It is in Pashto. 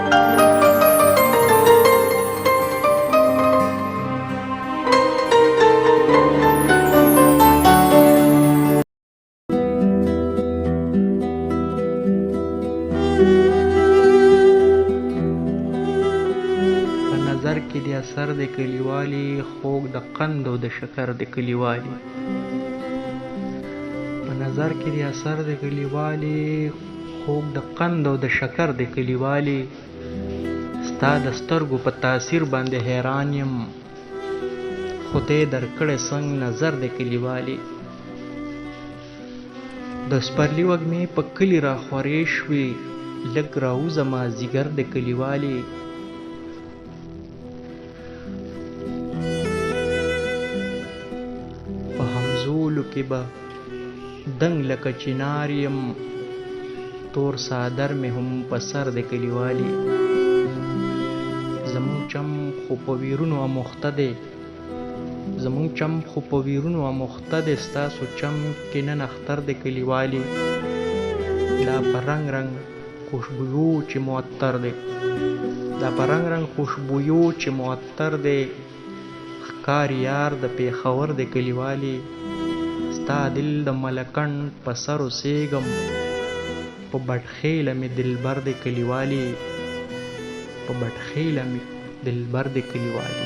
په نظر کې د اثر د کلیوالي خوږ د قند او د شکر د کلیوالي په نظر کې د اثر د کلیوالي خوږ د قند او د شکر د کلیوالي ستا د سترګو په تاثیر باندې حیران یم خو ته درکړې څنګ نظر د کلیوالي د سپرلي وږمې په کلي را خورې شوې لږ راوځه مازدیګر د کلیوالي په همزولو کې به دنګ لکه چنار یم تور څادر مې هم په سر د کلیوالي زمونږ چم خو په ویرونو اموخته دی زمونږ چم خو په ویرونو اموخته دی ستاسو چم کې نن اختر د کلیوالي دا په رنګ رنګ خوشبویو چې معطر دی دا په رنګ رنګ خوشبویو چې معطر دی ښکار یار د پېښور د کلیوالي ستا دل د ملکنډ په سر اوسېږم په بټخیله مې دلبر د کلیوالي په بټخیله مې دلبر د کلیوالي